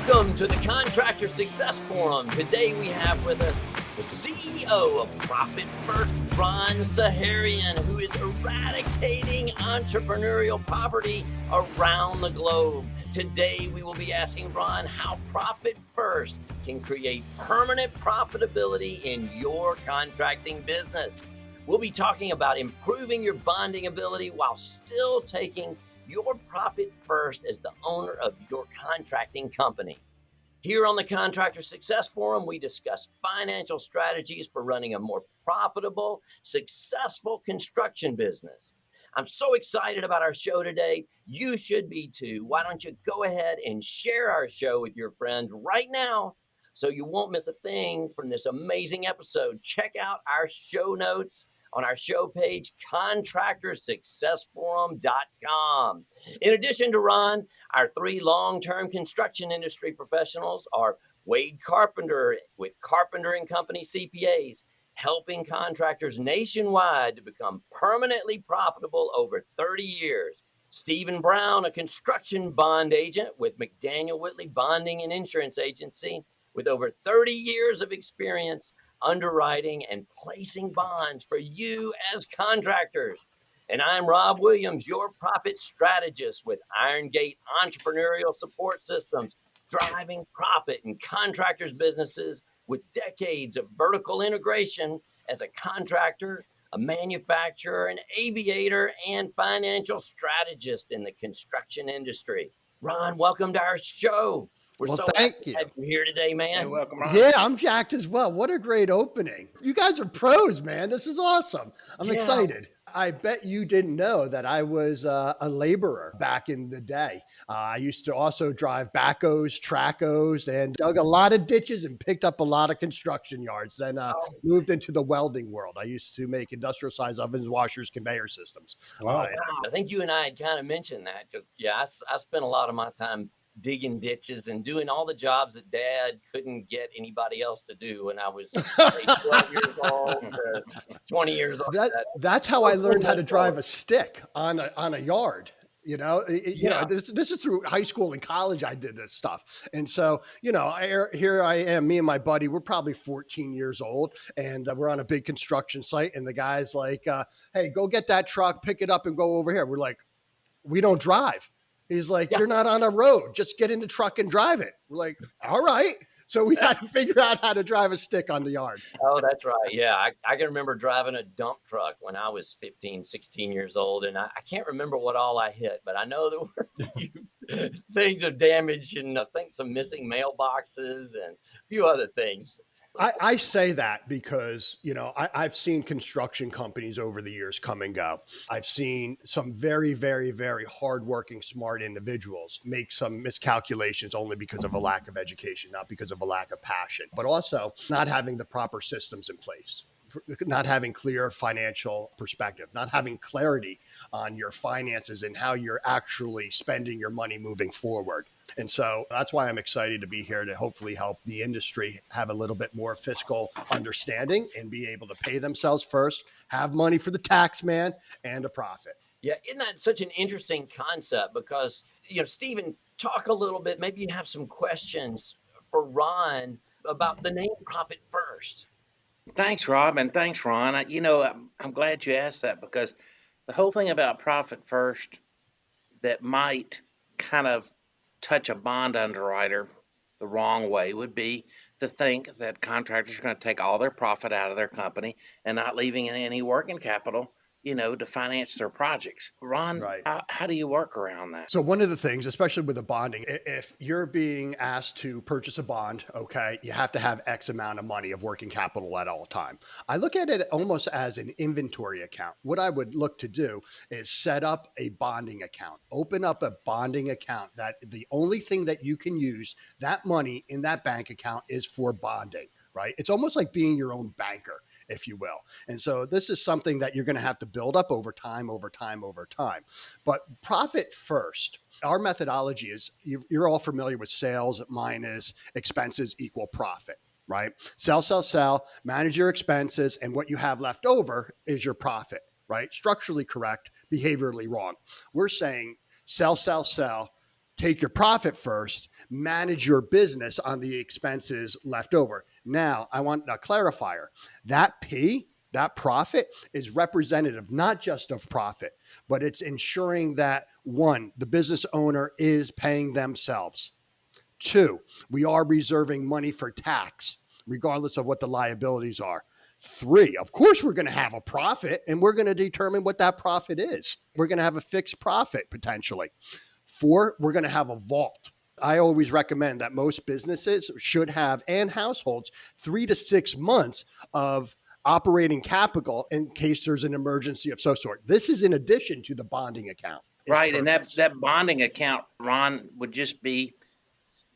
Welcome to the Contractor Success Forum. Today we have with us the CEO of Profit First, Ron Saharyan, who is eradicating entrepreneurial poverty around the globe. Today we will be asking Ron how Profit First can create permanent profitability in your contracting business. We'll be talking about improving your bonding ability while still taking your profit first as the owner of your contracting company. Here on the Contractor Success Forum, we discuss financial strategies for running a more profitable, successful construction business. I'm so excited about our show today. You should be too. Why don't you go ahead and share our show with your friends right now so you won't miss a thing from this amazing episode. Check out our show notes on our show page, contractorsuccessforum.com. In addition to Ron, our three long-term construction industry professionals are Wade Carpenter with Carpenter and Company CPAs, helping contractors nationwide to become permanently profitable over 30 years. Stephen Brown, a construction bond agent with McDaniel Whitley Bonding and Insurance Agency with over 30 years of experience underwriting and placing bonds for you as contractors. And I'm Rob Williams, your profit strategist with Iron Gate Entrepreneurial Support Systems, driving profit in contractors' businesses with decades of vertical integration as a contractor, a manufacturer, an aviator, and financial strategist in the construction industry. Ron, welcome to our show. We're so happy to have you here today, man. You're welcome, Ron. Yeah, I'm jacked as well. What a great opening. You guys are pros, man. This is awesome. I'm excited. I bet you didn't know that I was a laborer back in the day. I used to also drive backhoes, trackhoes, and dug a lot of ditches and picked up a lot of construction yards. Then moved into the welding world. I used to make industrial size ovens, washers, conveyor systems. Wow. I think you and I had kind of mentioned that. I spent a lot of my time digging ditches and doing all the jobs that Dad couldn't get anybody else to do when I was 12 years old to 20 years old. That's how I learned how to drive a stick on a yard. You know, this is through high school and college. I did this stuff. And so, here I am, me and my buddy, we're probably 14 years old and we're on a big construction site. And the guy's like, hey, go get that truck, pick it up and go over here. We're like, we don't drive. He's like, you're not on a road. Just get in the truck and drive it. We're like, all right. So we had to figure out how to drive a stick on the yard. Oh, that's right. Yeah. I can remember driving a dump truck when I was 15, 16 years old. And I can't remember what all I hit, but I know there were a few things of damage and I think some missing mailboxes and a few other things. I say that because, I've seen construction companies over the years come and go. I've seen some very, very, very hardworking, smart individuals make some miscalculations only because of a lack of education, not because of a lack of passion, but also not having the proper systems in place, not having clear financial perspective, not having clarity on your finances and how you're actually spending your money moving forward. And so that's why I'm excited to be here to hopefully help the industry have a little bit more fiscal understanding and be able to pay themselves first, have money for the tax man and a profit. Yeah. Isn't that such an interesting concept? Because, Stephen, talk a little bit, maybe you have some questions for Ron about the name Profit First. Thanks, Rob, and thanks, Ron. I'm glad you asked that because the whole thing about Profit First that might kind of touch a bond underwriter the wrong way would be to think that contractors are going to take all their profit out of their company and not leaving any working capital, to finance their projects. Ron, Right. How do you work around that? So one of the things, especially with the bonding, if you're being asked to purchase a bond, okay, you have to have X amount of money of working capital at all time. I look at it almost as an inventory account. What I would look to do is set up a bonding account, open up a bonding account that the only thing that you can use that money in that bank account is for bonding, right? It's almost like being your own banker, if you will. And so this is something that you're going to have to build up over time. But profit first, our methodology is, you're all familiar with sales minus expenses equal profit, right? Sell, manage your expenses, and what you have left over is your profit, right? Structurally correct, behaviorally wrong. We're saying sell, take your profit first, manage your business on the expenses left over. Now, I want a clarifier. That P, that profit is representative not just of profit, but it's ensuring that one, the business owner is paying themselves. Two, we are reserving money for tax, regardless of what the liabilities are. Three, of course, we're going to have a profit and we're going to determine what that profit is. We're going to have a fixed profit potentially. Four, we're going to have a vault. I always recommend that most businesses should have, and households, 3 to 6 months of operating capital in case there's an emergency of some sort. This is in addition to the bonding account. Right. And that bonding account, Ron, would just be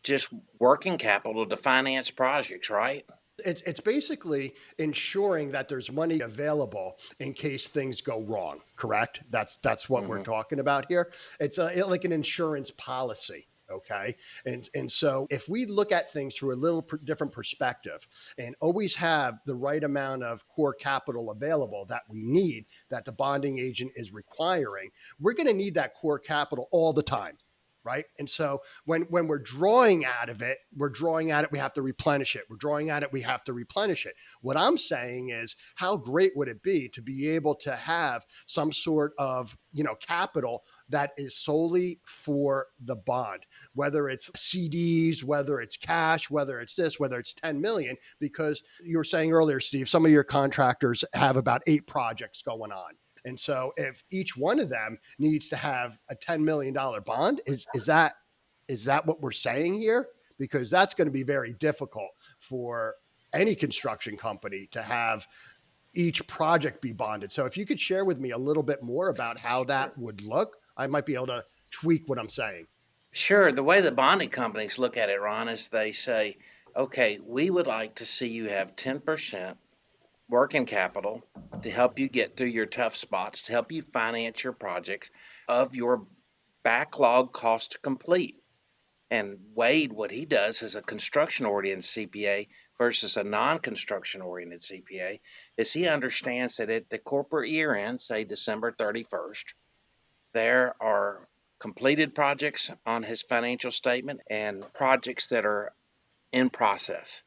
just working capital to finance projects, right? It's basically ensuring that there's money available in case things go wrong. Correct? That's what we're talking about here. It's like an insurance policy. Okay. And so if we look at things through a little different perspective and always have the right amount of core capital available that we need, that the bonding agent is requiring, we're going to need that core capital all the time. Right. And so when we're drawing out of it, we have to replenish it. We're drawing at it, we have to replenish it. What I'm saying is, how great would it be to be able to have some sort of, capital that is solely for the bond, whether it's CDs, whether it's cash, whether it's this, whether it's 10 million, because you were saying earlier, Steve, some of your contractors have about 8 projects going on. And so if each one of them needs to have a $10 million bond, is that what we're saying here? Because that's going to be very difficult for any construction company to have each project be bonded. So if you could share with me a little bit more about how that would look, I might be able to tweak what I'm saying. Sure. The way the bonding companies look at it, Ron, is they say, okay, we would like to see you have 10% working capital to help you get through your tough spots, to help you finance your projects of your backlog cost to complete. And Wade, what he does as a construction-oriented CPA versus a non-construction-oriented CPA is he understands that at the corporate year end, say December 31st, there are completed projects on his financial statement and projects that are in process.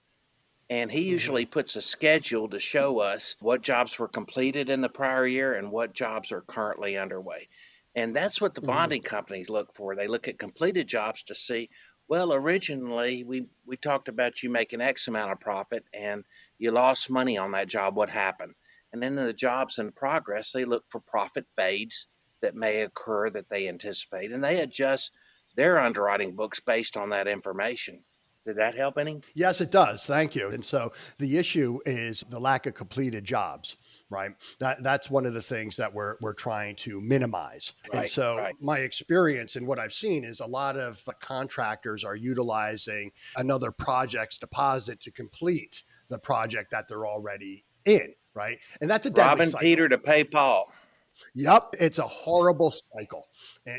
And he usually puts a schedule to show us what jobs were completed in the prior year and what jobs are currently underway. And that's what the bonding companies look for. They look at completed jobs to see, well, originally we talked about you making X amount of profit and you lost money on that job. What happened? And then the jobs in progress, they look for profit fades that may occur that they anticipate, and they adjust their underwriting books based on that information. Did that help any? Yes, it does. Thank you. And so the issue is the lack of completed jobs, right? That's one of the things that we're trying to minimize. Right, and so right. my experience and what I've seen is a lot of contractors are utilizing another project's deposit to complete the project that they're already in, right? And that's a deadly Robbing cycle. Peter to pay Paul. Yep. It's a horrible cycle.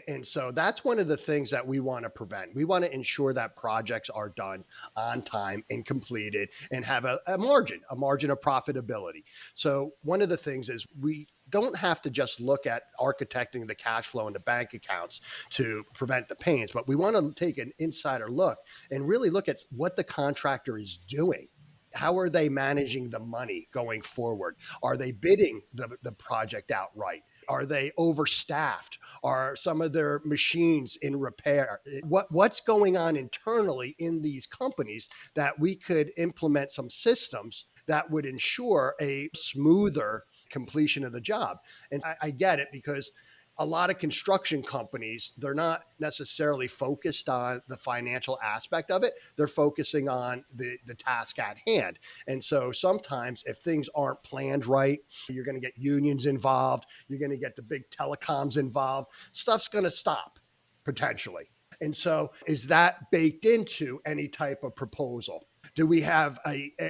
And so that's one of the things that we want to prevent. We want to ensure that projects are done on time and completed and have a margin of profitability. So one of the things is we don't have to just look at architecting the cash flow in the bank accounts to prevent the pains, but we want to take an insider look and really look at what the contractor is doing. How are they managing the money going forward? Are they bidding the project outright? Are they overstaffed? Are some of their machines in repair? What's going on internally in these companies that we could implement some systems that would ensure a smoother completion of the job? And I get it, because a lot of construction companies, they're not necessarily focused on the financial aspect of it. They're focusing on the task at hand. And so sometimes if things aren't planned right, you're going to get unions involved. You're going to get the big telecoms involved. Stuff's going to stop potentially. And so is that baked into any type of proposal? Do we have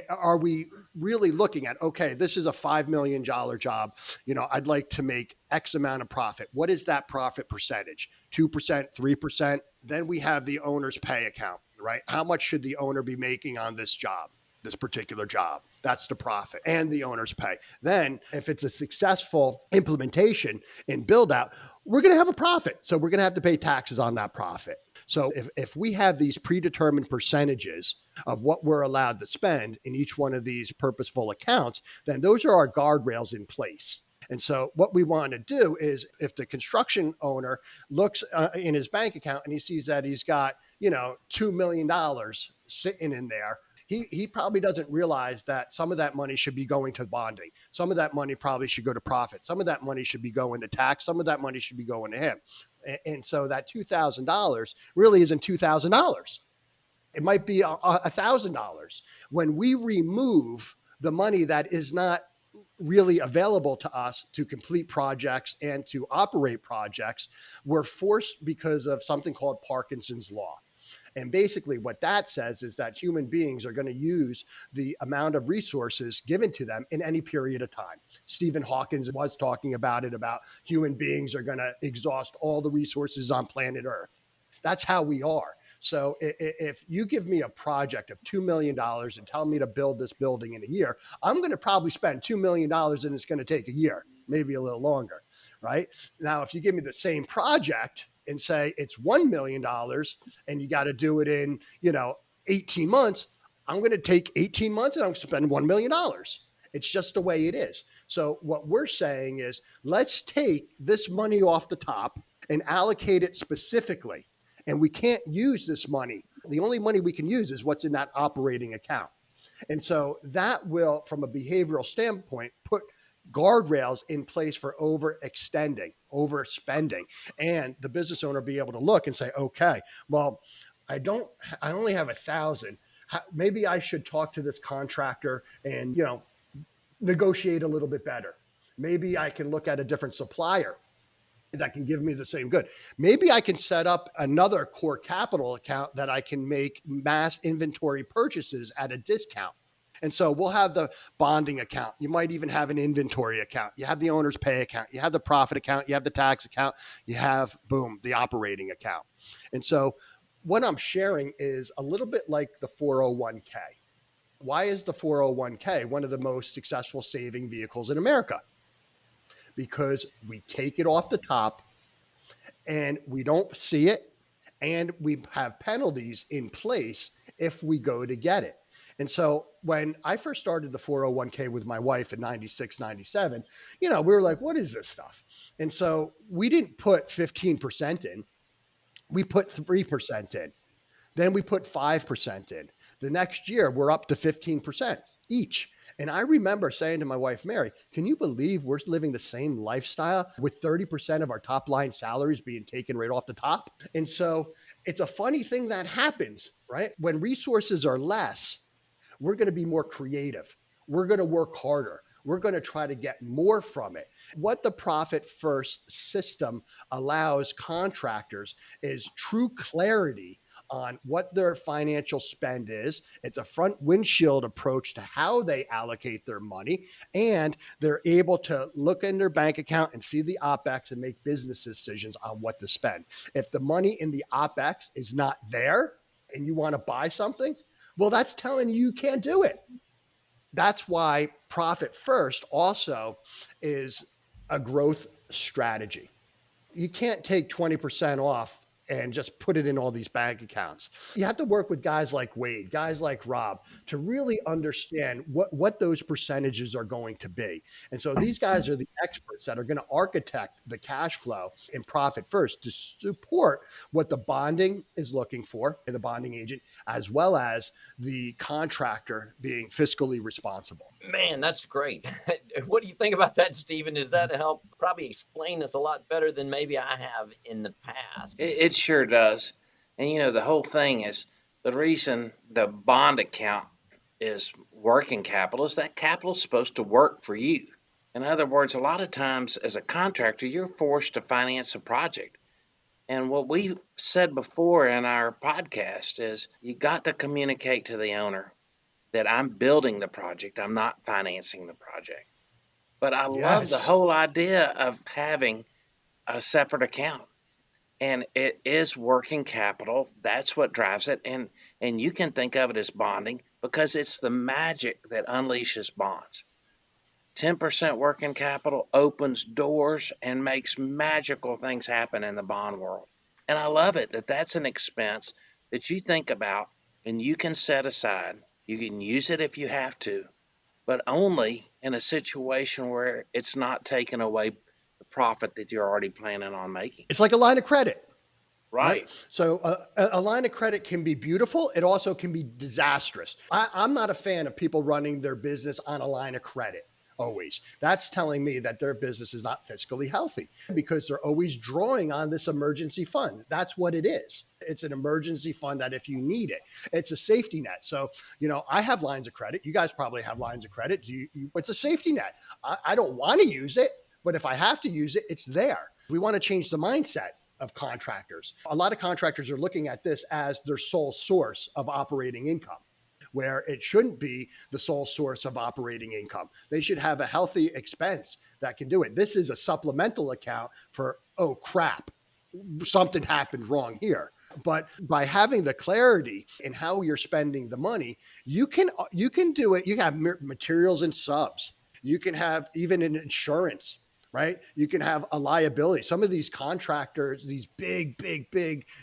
are we really looking at, okay, this is a $5 million job. I'd like to make X amount of profit. What is that profit percentage? 2%, 3%? Then we have the owner's pay account, right? How much should the owner be making on this job, this particular job? That's the profit and the owner's pay. Then if it's a successful implementation and build out, we're going to have a profit. So we're going to have to pay taxes on that profit. So if we have these predetermined percentages of what we're allowed to spend in each one of these purposeful accounts, then those are our guardrails in place. And so what we want to do is if the construction owner looks in his bank account and he sees that he's got, $2 million sitting in there, he probably doesn't realize that some of that money should be going to bonding. Some of that money probably should go to profit. Some of that money should be going to tax. Some of that money should be going to him. And so that $2,000 really isn't $2,000. It might be $1,000. When we remove the money that is not really available to us to complete projects and to operate projects, we're forced because of something called Parkinson's law. And basically what that says is that human beings are going to use the amount of resources given to them in any period of time. Stephen Hawking was talking about it, about human beings are going to exhaust all the resources on planet Earth. That's how we are. So if you give me a project of $2 million and tell me to build this building in a year, I'm going to probably spend $2 million and it's going to take a year, maybe a little longer, right? Now, if you give me the same project and say it's $1 million and you got to do it in, 18 months, I'm going to take 18 months and I'm going to spend $1 million. It's just the way it is. So what we're saying is let's take this money off the top and allocate it specifically. And we can't use this money. The only money we can use is what's in that operating account. And so that will, from a behavioral standpoint, put guardrails in place for overextending, overspending. And the business owner will be able to look and say, okay, well, I only have 1,000. Maybe I should talk to this contractor and, negotiate a little bit better. Maybe I can look at a different supplier that can give me the same good. Maybe I can set up another core capital account that I can make mass inventory purchases at a discount. And so we'll have the bonding account. You might even have an inventory account. You have the owner's pay account. You have the profit account. You have the tax account. You have, boom, the operating account. And so what I'm sharing is a little bit like the 401k. Why is the 401k one of the most successful saving vehicles in America? Because we take it off the top and we don't see it, and we have penalties in place if we go to get it. And so when I first started the 401k with my wife in 96, 97, we were like, what is this stuff? And so we didn't put 15% in, we put 3% in. Then we put 5% in. The next year, we're up to 15% each. And I remember saying to my wife, Mary, can you believe we're living the same lifestyle with 30% of our top line salaries being taken right off the top? And so it's a funny thing that happens, right? When resources are less, we're going to be more creative. We're going to work harder. We're going to try to get more from it. What the Profit First system allows contractors is true clarity on what their financial spend is. It's a front windshield approach to how they allocate their money, and they're able to look in their bank account and see the OpEx and make business decisions on what to spend. If the money in the OpEx is not there and you want to buy something, well, that's telling you can't do it. That's why Profit First also is a growth strategy. You can't take 20% off and just put it in all these bank accounts. You have to work with guys like Wade, guys like Rob, to really understand what those percentages are going to be. And so these guys are the experts that are going to architect the cash flow in Profit First to support what the bonding is looking for in the bonding agent, as well as the contractor being fiscally responsible. Man, that's great. What do you think about that, Stephen? Does that help probably explain this a lot better than maybe I have in the past? It sure does. And the whole thing is the reason the bond account is working capital is that capital is supposed to work for you. In other words, a lot of times as a contractor, you're forced to finance a project. And what we said before in our podcast is you got to communicate to the owner that I'm building the project, I'm not financing the project. But I love the whole idea of having a separate account. And it is working capital. That's what drives it. And you can think of it as bonding because it's the magic that unleashes bonds. 10% working capital opens doors and makes magical things happen in the bond world. And I love it that that's an expense that you think about and you can set aside. You can use it if you have to, but only in a situation where it's not taking away the profit that you're already planning on making. It's like a line of credit. Right. Right. So a line of credit can be beautiful. It also can be disastrous. I'm not a fan of people running their business on a line of credit always. That's telling me that their business is not fiscally healthy because they're always drawing on this emergency fund. That's what it is. It's an emergency fund that if you need it, it's a safety net. So, I have lines of credit. You guys probably have lines of credit. It's a safety net. I don't want to use it, but if I have to use it, it's there. We want to change the mindset of contractors. A lot of contractors are looking at this as their sole source of operating income, where it shouldn't be the sole source of operating income. They should have a healthy expense that can do it. This is a supplemental account for, oh crap, something happened wrong here. But by having the clarity in how you're spending the money, you can do it. You have materials and subs. You can have even an insurance, right? You can have a liability. Some of these contractors, these big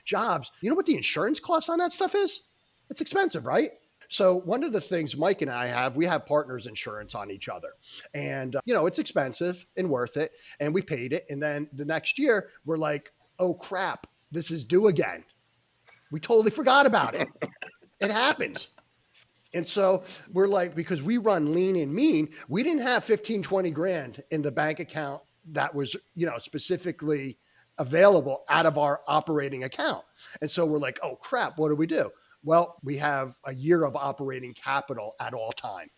jobs, you know what the insurance cost on that stuff is? It's expensive, right? So one of the things Mike and I have, we have partners insurance on each other, and it's expensive and worth it. And we paid it. And then the next year we're like, oh crap, this is due again. We totally forgot about it. It happens. And so we're like, because we run lean and mean, we didn't have 15, 20 grand in the bank account that was, specifically available out of our operating account. And so we're like, oh crap, what do we do? Well, we have a year of operating capital at all time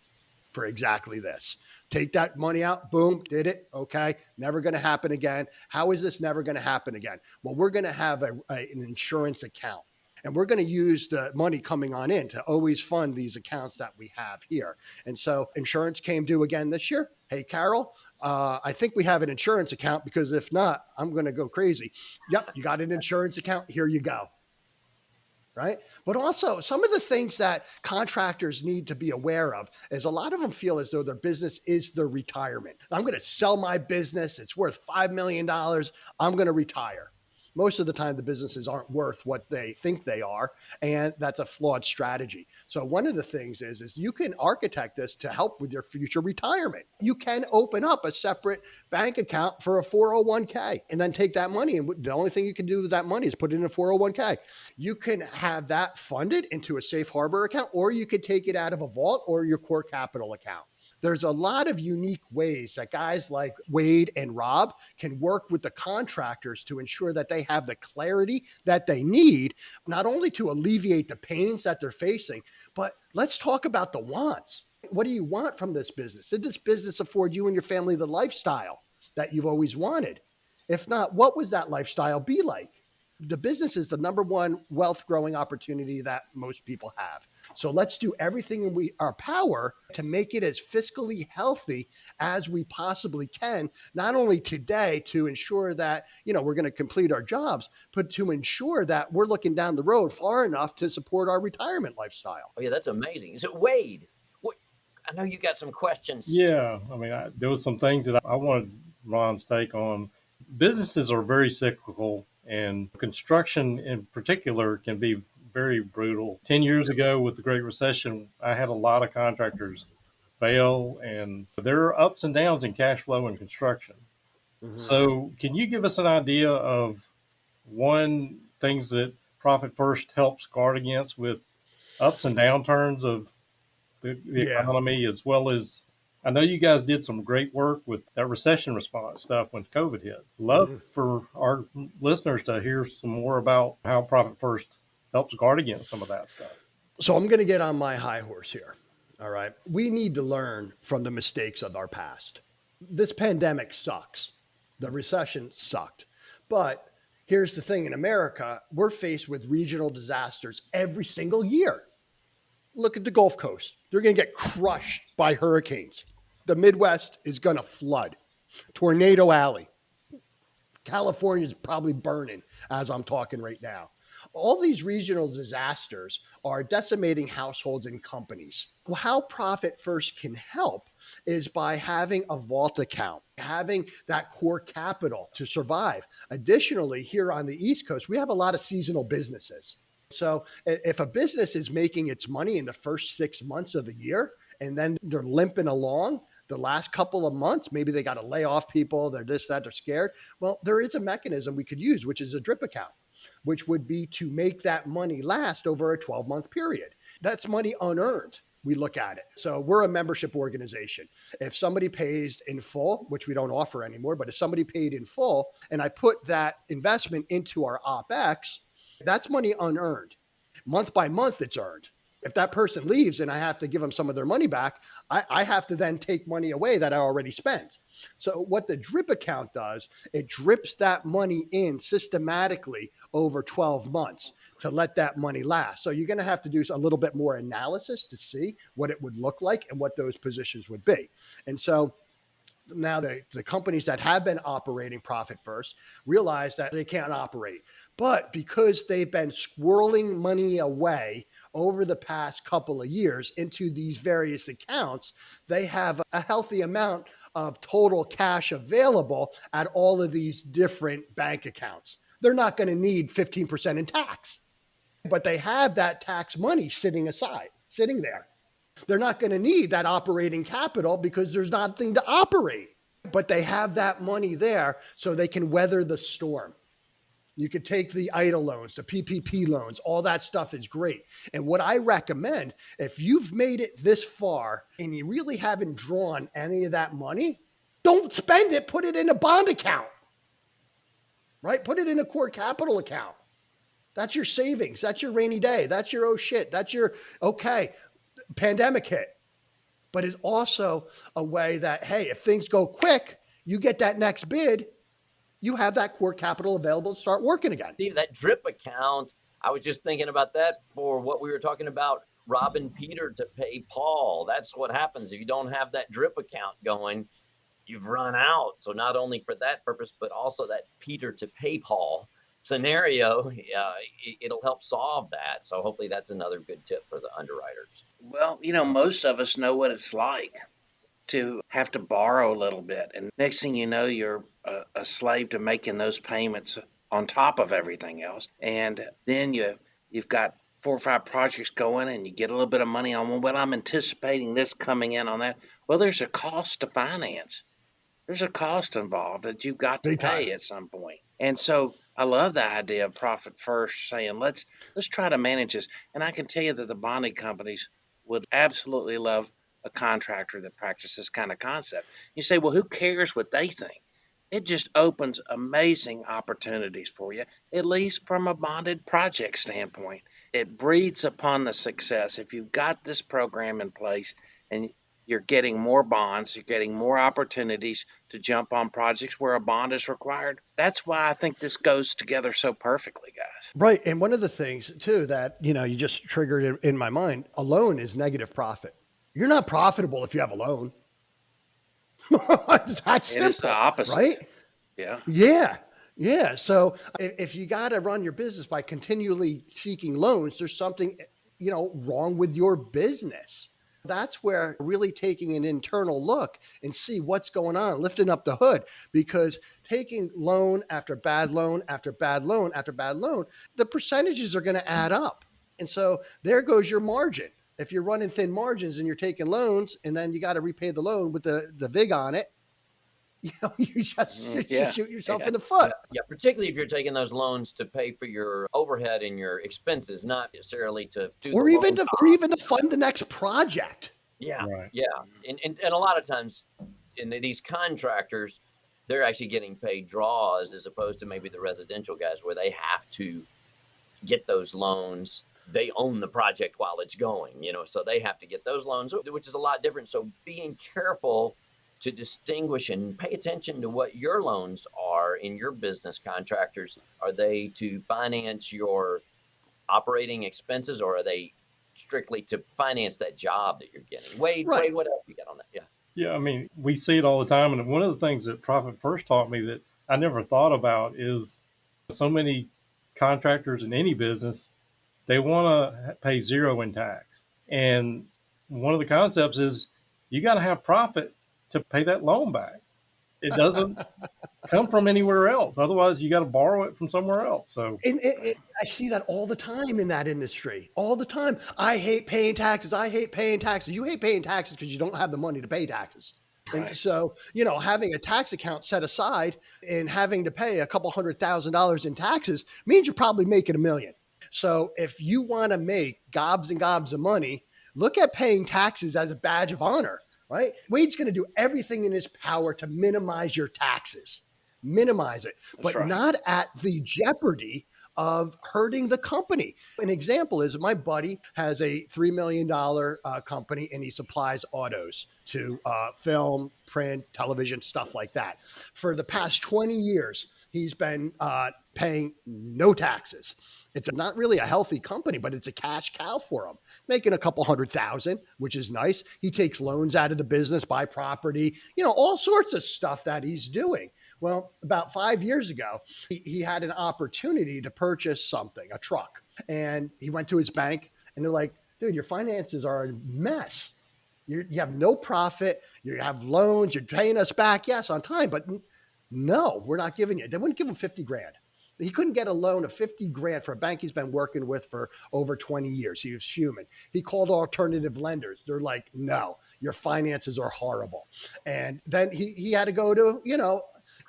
for exactly this. Take that money out, boom, did it. Okay. Never going to happen again. How is this never going to happen again? Well, we're going to have an insurance account. And we're going to use the money coming on in to always fund these accounts that we have here. And so insurance came due again this year. Hey, Carol, I think we have an insurance account because if not, I'm going to go crazy. Yep, you got an insurance account. Here you go. Right. But also some of the things that contractors need to be aware of is a lot of them feel as though their business is their retirement. I'm going to sell my business. It's worth $5 million. I'm going to retire. Most of the time, the businesses aren't worth what they think they are, and that's a flawed strategy. So one of the things is you can architect this to help with your future retirement. You can open up a separate bank account for a 401k and then take that money, and the only thing you can do with that money is put it in a 401k. You can have that funded into a safe harbor account, or you could take it out of a vault or your core capital account. There's a lot of unique ways that guys like Wade and Rob can work with the contractors to ensure that they have the clarity that they need, not only to alleviate the pains that they're facing, but let's talk about the wants. What do you want from this business? Did this business afford you and your family the lifestyle that you've always wanted? If not, what would that lifestyle be like? The business is the number one wealth growing opportunity that most people have. So let's do everything in our power to make it as fiscally healthy as we possibly can, not only today to ensure that, we're going to complete our jobs, but to ensure that we're looking down the road far enough to support our retirement lifestyle. Oh yeah, that's amazing. So Wade, I know you got some questions. Yeah, I mean, there was some things that I wanted Ron's take on. Businesses are very cyclical, and construction in particular can be very brutal. 10 years ago with the Great Recession, I had a lot of contractors fail, and there are ups and downs in cash flow in construction. Mm-hmm. So can you give us an idea of things that Profit First helps guard against with ups and downturns of the economy, as well as I know you guys did some great work with that recession response stuff when COVID hit. Love for our listeners to hear some more about how Profit First helps guard against some of that stuff. So I'm going to get on my high horse here. All right. We need to learn from the mistakes of our past. This pandemic sucks. The recession sucked. But here's the thing. In America, we're faced with regional disasters every single year. Look at the Gulf Coast. They're going to get crushed by hurricanes. The Midwest is going to flood. Tornado Alley. California's probably burning as I'm talking right now. All these regional disasters are decimating households and companies. Well, how Profit First can help is by having a vault account, having that core capital to survive. Additionally, here on the East Coast, we have a lot of seasonal businesses. So if a business is making its money in the first 6 months of the year and then they're limping along the last couple of months, maybe they got to lay off people, they're this, that, they're scared. Well, there is a mechanism we could use, which is a drip account, which would be to make that money last over a 12-month period. That's money unearned. We look at it. So we're a membership organization. If somebody pays in full, which we don't offer anymore, but if somebody paid in full and I put that investment into our OpEx, that's money unearned. Month by month, it's earned. If that person leaves and I have to give them some of their money back, I have to then take money away that I already spent. So what the drip account does, it drips that money in systematically over 12 months to let that money last. So you're going to have to do a little bit more analysis to see what it would look like and what those positions would be. And so now the companies that have been operating Profit First realize that they can't operate. But because they've been squirreling money away over the past couple of years into these various accounts, they have a healthy amount of total cash available at all of these different bank accounts. They're not going to need 15% in tax, but they have that tax money sitting there. They're not going to need that operating capital because there's nothing to operate, but they have that money there so they can weather the storm. You could take the idle loans, the PPP loans, all that stuff is great. And what I recommend, if you've made it this far and you really haven't drawn any of that money, don't spend it, put it in a bond account, right? Put it in a core capital account. That's your savings. That's your rainy day. That's your, oh shit. That's your, okay, pandemic hit. But it's also a way that, hey, if things go quick, you get that next bid, you have that core capital available to start working again. Steve, that drip account, I was just thinking about that for what we were talking about, robbing Peter to pay Paul. That's what happens if you don't have that drip account going. You've run out. So not only for that purpose, but also that Peter to pay Paul scenario, it'll help solve that. So hopefully that's another good tip for the underwriters. Well, most of us know what it's like to have to borrow a little bit. And next thing you know, you're a slave to making those payments on top of everything else. And then you've got 4 or 5 projects going and you get a little bit of money on one. Well, I'm anticipating this coming in on that. Well, there's a cost to finance. There's a cost involved that you've got to pay at some point. And so I love the idea of Profit First saying, let's try to manage this. And I can tell you that the bonding companies would absolutely love a contractor that practices this kind of concept. You say, well, who cares what they think? It just opens amazing opportunities for you, at least from a bonded project standpoint. It breeds upon the success. If you've got this program in place and you're getting more bonds, you're getting more opportunities to jump on projects where a bond is required. That's why I think this goes together so perfectly, guys. Right. And one of the things too that, you just triggered in my mind, a loan is negative profit. You're not profitable if you have a loan. It's that simple. It is the opposite. Right? Yeah. Yeah. So if you got to run your business by continually seeking loans, there's something, wrong with your business. That's where really taking an internal look and see what's going on, lifting up the hood, because taking loan after bad loan after bad loan after bad loan, the percentages are going to add up. And so there goes your margin. If you're running thin margins and you're taking loans and then you got to repay the loan with the VIG on it, you shoot yourself in the foot. Yeah, particularly if you're taking those loans to pay for your overhead and your expenses, not necessarily to do or even to fund the next project. Yeah, Right. yeah, and a lot of times in these contractors, they're actually getting paid draws as opposed to maybe the residential guys where they have to get those loans. They own the project while it's going, so they have to get those loans, which is a lot different. So being careful to distinguish and pay attention to what your loans are in your business, contractors. Are they to finance your operating expenses, or are they strictly to finance that job that you're getting? Wade, what else you got on that? Yeah, I mean, we see it all the time. And one of the things that Profit First taught me that I never thought about is so many contractors in any business, they want to pay zero in tax. And one of the concepts is you got to have profit to pay that loan back. It doesn't come from anywhere else. Otherwise, you got to borrow it from somewhere else. So And I see that all the time in that industry, all the time. I hate paying taxes. I hate paying taxes. You hate paying taxes because you don't have the money to pay taxes. And Right. so, having a tax account set aside and having to pay a couple $100,000 in taxes means you're probably making $1 million. So if you want to make gobs and gobs of money, look at paying taxes as a badge of honor, right? Wade's going to do everything in his power to minimize your taxes, minimize it, That's but right. not at the jeopardy of hurting the company. An example is my buddy has a $3 million company and he supplies autos to film, print, television, stuff like that. For the past 20 years, he's been paying no taxes. It's not really a healthy company, but it's a cash cow for him, making a couple 100,000, which is nice. He takes loans out of the business, buy property, all sorts of stuff that he's doing. Well, about 5 years ago, he had an opportunity to purchase something, a truck. And he went to his bank and they're like, dude, your finances are a mess. You have no profit. You have loans. You're paying us back, yes, on time, but no, we're not giving you. They wouldn't give him 50 grand. He couldn't get a loan of 50 grand for a bank he's been working with for over 20 years. He was fuming. He called alternative lenders. They're like, no, your finances are horrible. And then he had to go to,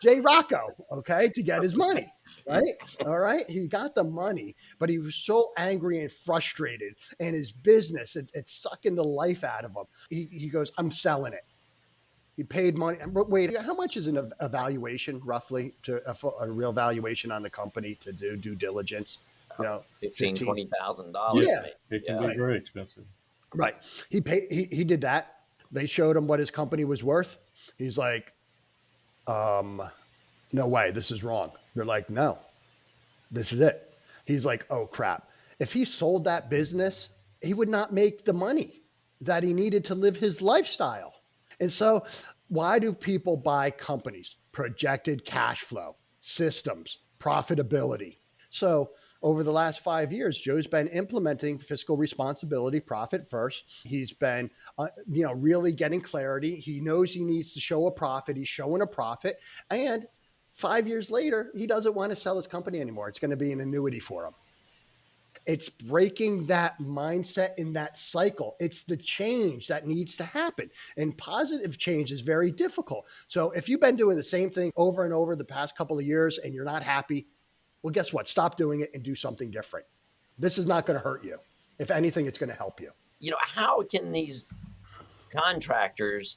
Jay Rocco, okay, to get his money, right? All right. He got the money, but he was so angry and frustrated, and his business, it's sucking the life out of him. He goes, I'm selling it. He paid money. Wait, how much is an evaluation roughly to a real valuation on the company to do due diligence? 15, 15. $20,000. yeah, Yeah, Maybe. it can Yeah. be right, very expensive. right. He paid. He did that. They showed him what his company was worth. He's like, no way, this is wrong. They're like, no, this is it. He's like, oh crap. If he sold that business, he would not make the money that he needed to live his lifestyle. And so, why do people buy companies? Projected cash flow, systems, profitability. So, over the last 5 years, Joe's been implementing fiscal responsibility, profit first. He's been, really getting clarity. He knows he needs to show a profit. He's showing a profit. And 5 years later, he doesn't want to sell his company anymore. It's going to be an annuity for him. It's breaking that mindset in that cycle. It's the change that needs to happen. And positive change is very difficult. So if you've been doing the same thing over and over the past couple of years and you're not happy, well, guess what? Stop doing it and do something different. This is not going to hurt you. If anything, it's going to help you. How can these contractors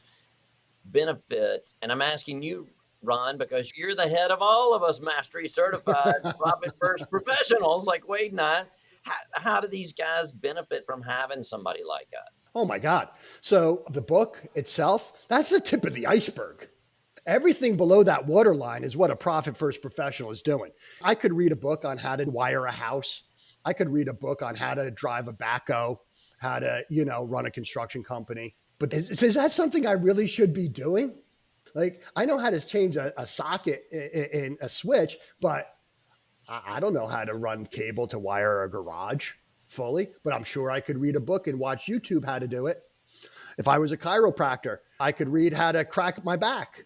benefit? And I'm asking you, Ron, because you're the head of all of us mastery certified profit first professionals like Wade and I. How do these guys benefit from having somebody like us? Oh my God. So the book itself, that's the tip of the iceberg. Everything below that waterline is what a profit first professional is doing. I could read a book on how to wire a house. I could read a book on how to drive a backhoe, how to, run a construction company. But is that something I really should be doing? Like, I know how to change a socket in a switch, but I don't know how to run cable to wire a garage fully, but I'm sure I could read a book and watch YouTube how to do it. If I was a chiropractor, I could read how to crack my back.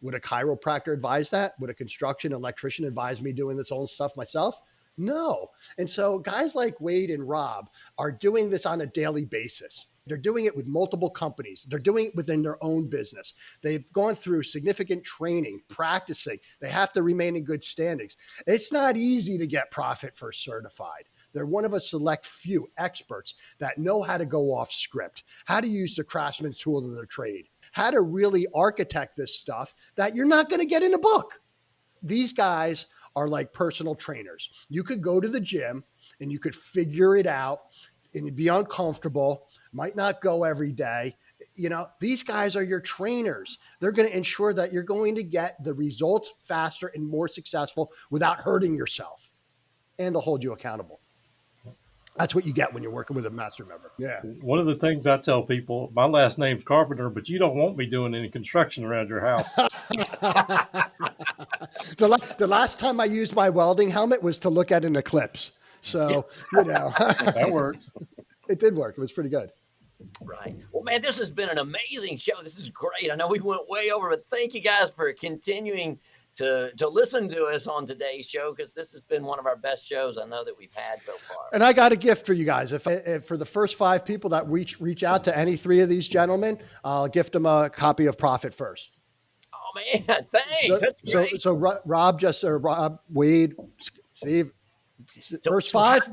Would a chiropractor advise that? Would a construction electrician advise me doing this own stuff myself? No. And so guys like Wade and Rob are doing this on a daily basis. They're doing it with multiple companies. They're doing it within their own business. They've gone through significant training, practicing. They have to remain in good standings. It's not easy to get Profit First certified. They're one of a select few experts that know how to go off script, how to use the craftsman's tool of their trade, how to really architect this stuff that you're not going to get in a book. These guys are like personal trainers. You could go to the gym and you could figure it out and you'd be uncomfortable, might not go every day. These guys are your trainers. They're going to ensure that you're going to get the results faster and more successful without hurting yourself, and they'll hold you accountable. That's what you get when you're working with a master member. Yeah. One of the things I tell people, my last name's Carpenter, but you don't want me doing any construction around your house. The last time I used my welding helmet was to look at an eclipse. So, That works. It did work. It was pretty good. Right. Well, man, this has been an amazing show. This is great. I know we went way over, but thank you guys for continuing to listen to us on today's show, because this has been one of our best shows I know that we've had so far. And I got a gift for you guys. If for the first 5 people that reach out to any 3 of these gentlemen, I'll gift them a copy of Profit First. Oh man, thanks. That's great. So Rob, Rob, Wade, Steve, first 5.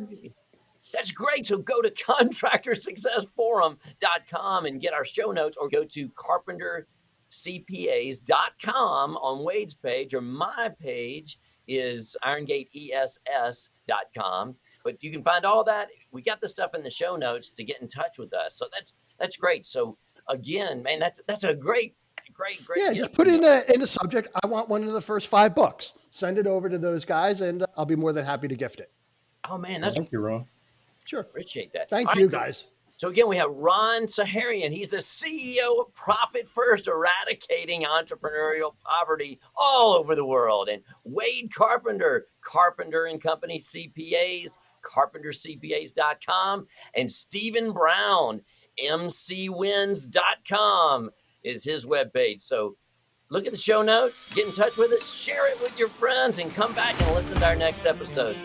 That's great. So go to contractorsuccessforum.com and get our show notes, or go to carpentercpas.com on Wade's page, or my page is irongateess.com. But you can find all that. We got the stuff in the show notes to get in touch with us. So that's great. So again, man, that's a great. Yeah, just put in the subject, I want one of the first 5 books. Send it over to those guys, and I'll be more than happy to gift it. Oh man, thank you, Ron. Sure. Appreciate that. Thank you, guys. So again, we have Ron Saharyan. He's the CEO of Profit First, eradicating entrepreneurial poverty all over the world. And Wade Carpenter, Carpenter and Company CPAs, carpentercpas.com. And Stephen Brown, mcwins.com is his webpage. So look at the show notes, get in touch with us, share it with your friends, and come back and listen to our next episode.